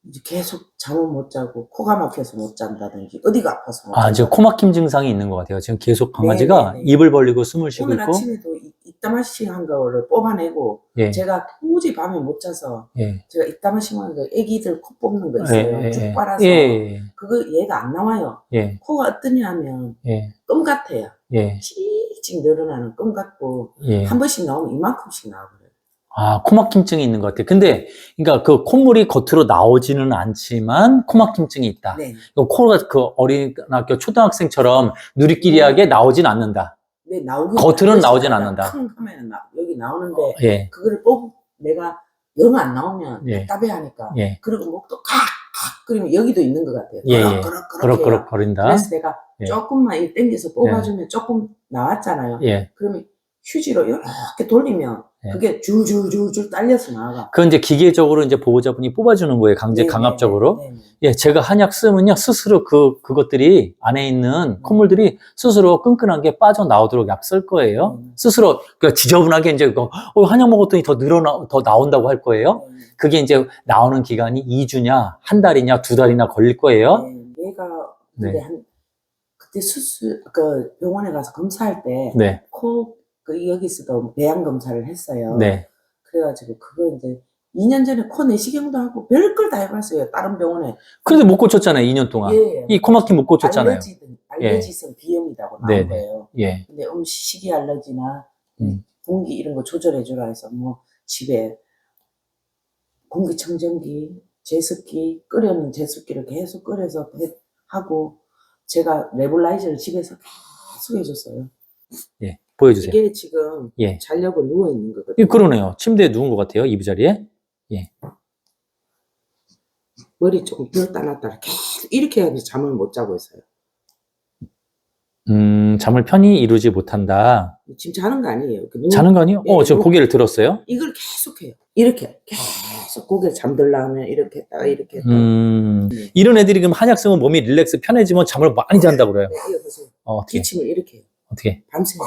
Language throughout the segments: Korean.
이제 계속 잠을 못 자고 코가 막혀서 못 잔다든지 어디가 아파서 못 아, 지금 잔다든지. 코막힘 증상이 있는 것 같아요. 지금 계속 강아지가 네네네. 입을 벌리고 숨을 쉬고 오늘 있고. 아침에도 이따마싱한 거를 뽑아내고 예, 제가 도저히 밤에 못 자서 예, 제가 이따마싱한 거 애기들 코 뽑는 거 예, 있어요. 예, 쭉 예, 빨아서 예, 그거 얘가 안 나와요. 예, 코가 어떠냐 하면 예, 껌 같아요. 예, 칙칙 늘어나는 껌 같고 예. 한 번씩 나오면 이만큼씩 나와버려요. 아, 코막힘증이 있는 것 같아요. 근데, 그러니까 그 콧물이 겉으로 나오지는 않지만 코막힘증이 있다. 네. 코가 그 어린학교 초등학생처럼 누리끼리하게 나오진 않는다. 네, 나오긴 겉으로는 나오진 않는다. 큰 하면 여기 나오는데 예, 그거를 내가 영 안 나오면 예. 답답해 하니까 예, 그리고 목도 칵칵 끓이면 여기도 있는 것 같아요. 예, 예. 그럭그럭 거린다. 그래서 내가 예. 조금만 이 당겨서 뽑아주면 조금 나왔잖아요. 예. 그러면 휴지로 이렇게 돌리면 예. 그게 줄줄줄줄 딸려서 나가. 그건 이제 기계적으로 이제 보호자분이 뽑아주는 거예요. 강압적으로. 네. 예, 제가 한약 쓰면요, 스스로 그것들이 안에 있는 콧물들이 스스로 끈끈한 게 빠져나오도록 약 쓸 거예요. 스스로, 그러니까 지저분하게 이제, 한약 먹었더니 더 나온다고 할 거예요. 그게 이제 나오는 기간이 2주냐, 한 달이냐, 2달이나 걸릴 거예요. 네. 얘가, 네. 근데 그때 병원에 가서 검사할 때, 네. 여기서도 배양 검사를 했어요. 네. 그래가지고 그거 이제 2년 전에 코 내시경도 하고 별걸 다 해봤어요. 다른 병원에. 그런데 못 고쳤잖아요, 2년 동안. 예. 이 코막힘 못 고쳤잖아요. 알레르기성 비염이라고 나온 네네. 거예요. 예. 근데 식이 알레르기나 공기 이런 거 조절해주라 해서 뭐 집에 공기청정기, 제습기, 끓여놓은 제습기를 계속 끓여서 하고 제가 네블라이저를 집에서 계속 해줬어요. 예. 보여주세요. 이게 지금 예. 자려고 누워있는 거거든요. 예, 그러네요. 침대에 누운 것 같아요, 이부자리에. 예. 머리 조금 들었다 놨다 계속 이렇게 해서 잠을 못 자고 있어요. 잠을 편히 이루지 못한다. 지금 자는 거 아니에요. 자는 거 아니에요? 네, 저 고개를 들었어요? 이걸 계속 해요. 이렇게 계속 고개 잠들라 하면 이렇게 했다가 이렇게 했다가. 이런 애들이 그럼 한약 쓰면 몸이 릴렉스 편해지면 잠을 많이 잔다고 그래요. 네, 이거 보세요. 어떻게? 기침을 이렇게 해요. 어떻게? 밤새.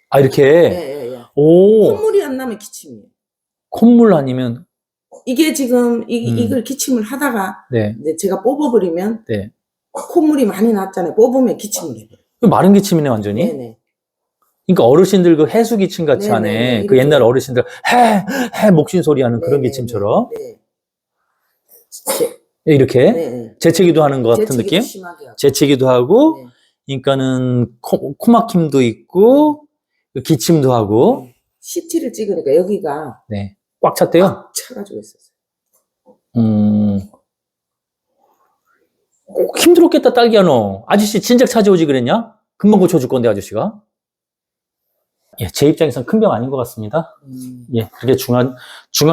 아, 이렇게? 예. 오. 콧물이 안 나면 기침이에요. 콧물 아니면? 이게 지금 이걸 기침을 하다가 네. 이제 제가 뽑아버리면 네. 콧물이 많이 났잖아요. 뽑으면 기침을 해요. 마른 기침이네, 완전히. 네네. 그러니까 어르신들 그 해수 기침 같이 네네, 하네. 그 옛날 어르신들 해 목신 소리 하는 그런 기침처럼. 네. 이렇게 네. 재채기도 하는 것 같은 느낌? 심하게 하고. 재채기도 하고, 네. 그러니까는 코막힘도 있고, 기침도 하고. CT를 찍으니까 여기가 네. 꽉 찼대요? 꽉 차가지고 있었어요. 꼭 힘들었겠다, 딸기야, 너. 아저씨 진작 찾아오지 그랬냐? 금방 고쳐줄 건데, 아저씨가. 예, 제 입장에서는 큰 병 아닌 것 같습니다. 예, 그렇게 중한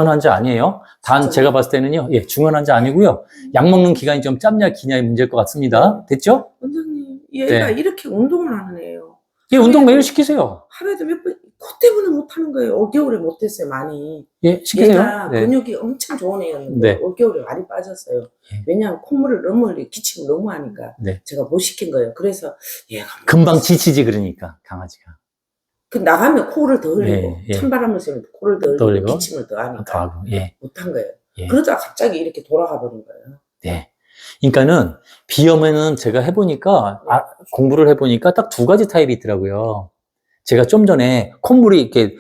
환자 아니에요. 단, 제가 봤을 때는요, 예, 중한 환자 아니고요. 약 먹는 기간이 좀 짧냐, 기냐의 문제일 것 같습니다. 됐죠? 원장님, 얘가 네. 이렇게 운동을 하는 애예요. 예, 운동 매일 시키세요. 하루에도 몇 번, 코 때문에 못하는 거예요. 올겨울에 못했어요, 많이. 예, 시키세요. 얘가 네. 근육이 엄청 좋은 애였는데, 네. 올겨울에 많이 빠졌어요. 예. 왜냐하면 콧물을 기침을 너무 하니까 네. 제가 못 시킨 거예요. 그래서 얘가 금방 지치지, 그러니까, 강아지가. 나가면 코를 더 흘리고, 예. 찬바람을 쐬면 코를 더 흘리고, 기침을 더 더 하니까 하고, 예. 못한 거예요. 예. 그러다가 갑자기 이렇게 돌아가 버린 거예요. 네. 그러니까는 비염에는 제가 해보니까 공부를 해보니까 딱 2가지 타입이 있더라고요. 제가 좀 전에 콧물이 이렇게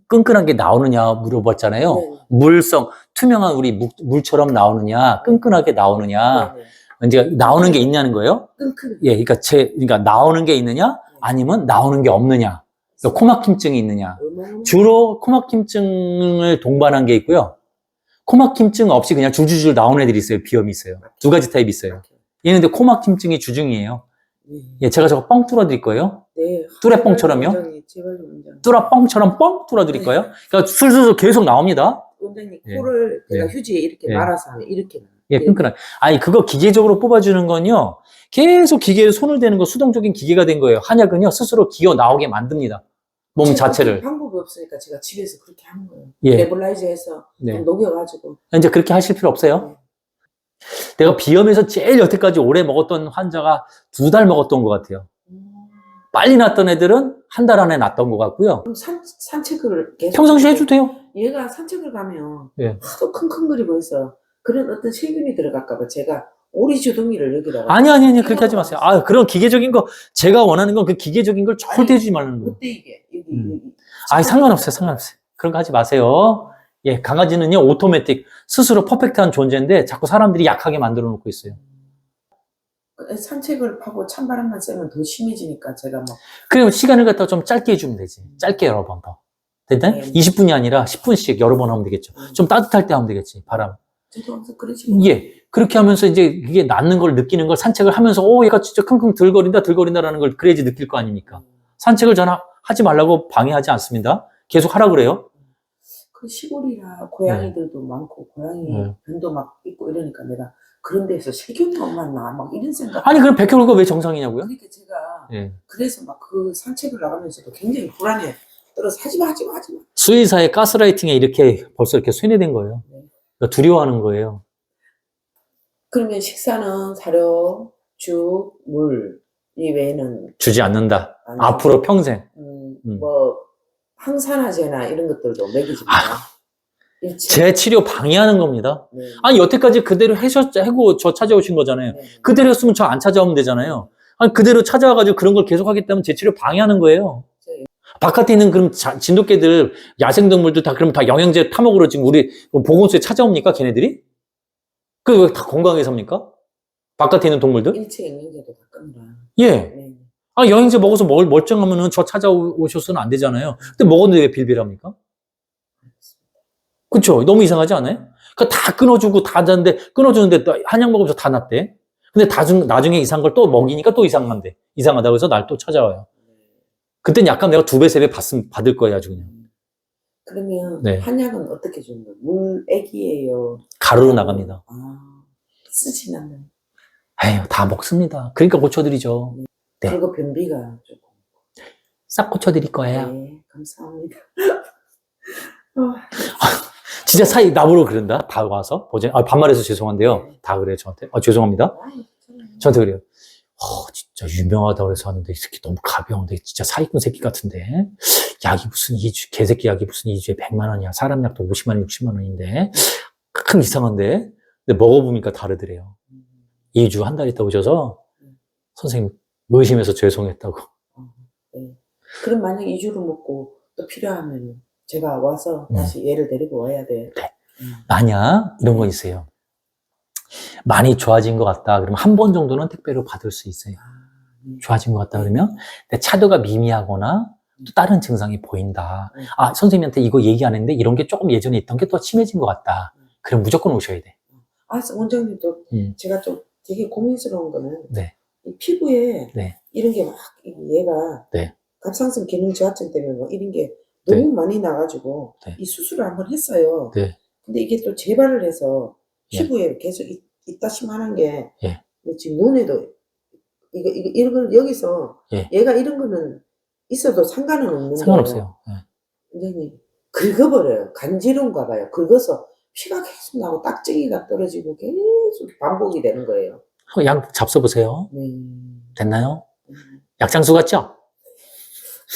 끈끈한 게 나오느냐 물어봤잖아요. 네. 물성, 투명한 우리 물처럼 나오느냐, 끈끈하게 나오느냐, 네. 이제 나오는 게 있냐는 거예요. 끈끈. 예, 그러니까 나오는 게 있느냐, 아니면 나오는 게 없느냐. 그러니까 코막힘증이 있느냐. 주로 코막힘증을 동반한 게 있고요. 코막힘증 없이 그냥 줄줄줄 나오는 애들이 있어요. 비염이 있어요. 2가지 타입이 있어요. 얘는 근데 코막힘증이 주중이에요. 예, 제가 저거 뻥 뚫어드릴 거예요. 네. 뚜레뻥처럼요. 원장님, 제발 원장님. 뚜라뻥처럼 뻥 뚫어드릴 거예요. 그러니까 술술 계속 나옵니다. 원장님, 예. 코를 제가 예. 휴지에 이렇게 예. 말아서 하면 이렇게 나요. 예, 끈끈한. 아니, 그거 기계적으로 뽑아주는 건요. 계속 기계에 손을 대는 거 수동적인 기계가 된 거예요. 한약은요, 스스로 기어 나오게 만듭니다. 몸 자체를. 방법이 없으니까 제가 집에서 그렇게 하는 거예요. 예. 네블라이저에서 네. 녹여가지고. 이제 그렇게 하실 필요 없어요. 네. 내가 비염에서 제일 여태까지 오래 먹었던 환자가 2달 먹었던 것 같아요. 빨리 낫던 애들은 1달 안에 낫던 것 같고요. 그럼 산책을 계속. 평상시에 해도 돼요. 얘가 산책을 가면 예. 하도 킁킁거리고 있어요. 그런 어떤 세균이 들어갈까봐 제가 오리 주둥이를 여기다가 아니, 그렇게 하지 마세요. 아, 그런 기계적인 거, 제가 원하는 건 그 기계적인 걸 절대 해주지 말라는 거예요. 어때 이게 여기 음. 여기 아, 상관없어요. 그런 거 하지 마세요. 예, 강아지는요, 오토매틱, 스스로 퍼펙트한 존재인데, 자꾸 사람들이 약하게 만들어 놓고 있어요. 산책을 하고 찬바람만 쐬면 더 심해지니까 제가 막 그리고 시간을 갖다가 좀 짧게 해주면 되지. 짧게 여러 번 더. 됐나? 네. 20분이 아니라 10분씩 여러 번 하면 되겠죠. 좀 따뜻할 때 하면 되겠지, 바람. 저도 항상 그러지 뭐. 예. 그렇게 하면서 이제 이게 낫는 걸 느끼는 걸 산책을 하면서, 얘가 진짜 킁킁 들거린다라는 걸 그래야지 느낄 거 아닙니까? 산책을 저는 하지 말라고 방해하지 않습니다. 계속 하라 그래요. 그 시골이라 고양이들도 많고 고양이 변도 막 있고 이러니까 내가 그런 데서 세균이 없나 막 이런 생각. 아니, 그럼 백혈구가 왜 정상이냐고요? 그러니까 제가 예. 그래서 막 그 산책을 나가면서도 굉장히 불안해. 떨어서 하지 마. 수의사의 가스라이팅에 이렇게 벌써 이렇게 쇠뇌된 거예요. 네. 그러니까 두려워하는 거예요. 그러면 식사는 사료, 죽, 물, 이 외에는 주지 않는다. 안 앞으로 평생. 뭐 항산화제나 이런 것들도 먹이집니다. 일체. 제 치료 방해하는 겁니다. 네. 아니, 여태까지 그대로 하고 저 찾아오신 거잖아요. 네. 그대로 했으면 저 안 찾아오면 되잖아요. 아니, 그대로 찾아와가지고 그런 걸 계속 하겠다면 제 치료 방해하는 거예요. 바깥에 있는 그럼 진돗개들, 야생동물들 다 그럼 다 영양제 타먹으러 지금 우리 보건소에 찾아옵니까? 걔네들이? 그 왜 다 건강하게 삽니까? 바깥에 있는 동물들? 일체 영양제도 다 끊으라. 예. 네. 아, 영양제 먹어서 멀쩡하면은 저 찾아오셔서는 안 되잖아요. 근데 먹었는데 왜 빌빌합니까? 그쵸? 너무 이상하지 않아요? 그러니까 다 끊어주고 다 하는데, 끊어주는데 한약 먹으면서 다 낫대. 근데 나중에 이상한 걸 또 먹이니까 또 이상한데. 이상하다고 해서 날 또 찾아와요. 그땐 약간 내가 2배, 3배 받을 거예요, 아주 그냥. 그러면 네. 한약은 어떻게 주는 거예요? 물 액이에요? 가루로 나갑니다. 쓰진 않아요. 에휴, 다 먹습니다. 그러니까 고쳐드리죠. 네. 그리고 변비가 조금. 싹 고쳐드릴 거예요. 네, 감사합니다. 진짜 나보러 그런다. 다 와서. 반말해서 죄송한데요. 네. 다 그래요, 저한테. 죄송합니다. 저한테 그래요. 진짜 유명하다고 해서 하는데 이 새끼 너무 가벼운데 진짜 사기꾼 새끼 같은데 약이 무슨 개새끼 약이 무슨 2주에 100만 원이야. 사람 약도 50만 원, 60만 원인데 큰 이상한데 근데 먹어보니까 다르더래요. 2주 한 달 있다 오셔서 선생님 의심해서 죄송했다고. 네. 그럼 만약 2주를 먹고 또 필요하면 제가 와서 다시 얘를 데리고 와야 돼. 네. 만약 이런 건 있어요. 많이 좋아진 것 같다. 그러면 한 번 정도는 택배로 받을 수 있어요. 좋아진 것 같다 그러면 근데 차도가 미미하거나 또 다른 증상이 보인다. 선생님한테 이거 얘기 안 했는데 이런 게 조금 예전에 있던 게 또 심해진 것 같다. 그럼 무조건 오셔야 돼. 원장님도 제가 좀 되게 고민스러운 거는 네. 이 피부에 네. 이런 게 막 얘가 네. 갑상선 기능 저하증 때문에 뭐 이런 게 너무 많이 나가지고 이 수술을 한번 했어요. 네. 근데 이게 또 재발을 해서 피부에 계속 있다시만한 게 지금 눈에도 이런 걸 여기서 얘가 이런 거는 있어도 상관은 없는 상관없어요. 원장님 긁어버려요. 간지러운가 봐요. 긁어서 피가 계속 나고 딱지기가 떨어지고 계속 반복이 되는 거예요. 약 잡숴보세요. 네. 됐나요? 약장수 같죠?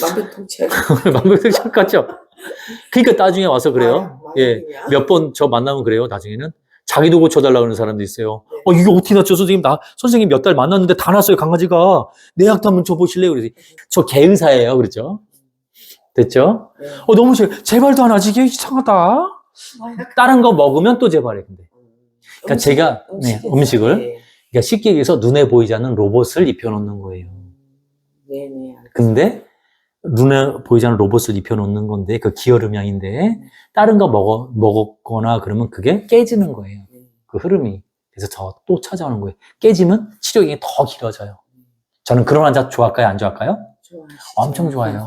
만병통치약. 만병통치약 같죠? 그러니까 나중에 와서 그래요. 마약이야. 몇 번 저 만나면 그래요. 나중에는 자기도 고쳐달라고 하는 사람도 있어요. 이게 어떻게 났죠? 선생님 몇 달 만났는데 다 났어요, 강아지가. 내 약도 한번 줘보실래요? 그래서 저 개의사예요. 그렇죠? 됐죠? 네. 너무 재발도 안 하지? 이게 이상하다. 다른 거 먹으면 또 재발해, 근데. 그러니까 제가, 음식을. 그러니까 쉽게 얘기해서 눈에 보이지 않는 로봇을 입혀놓는 거예요. 네네. 근데, 눈에 보이지 않는 로봇을 입혀놓는 건데, 그 기혈음양인데, 다른 거 먹었거나 그러면 그게 깨지는 거예요. 그 흐름이. 그래서 또 찾아오는 거예요. 깨지면 치료 기간이 더 길어져요. 저는 그런 환자 좋아할까요? 안 좋아할까요? 좋아하시죠. 엄청 좋아요.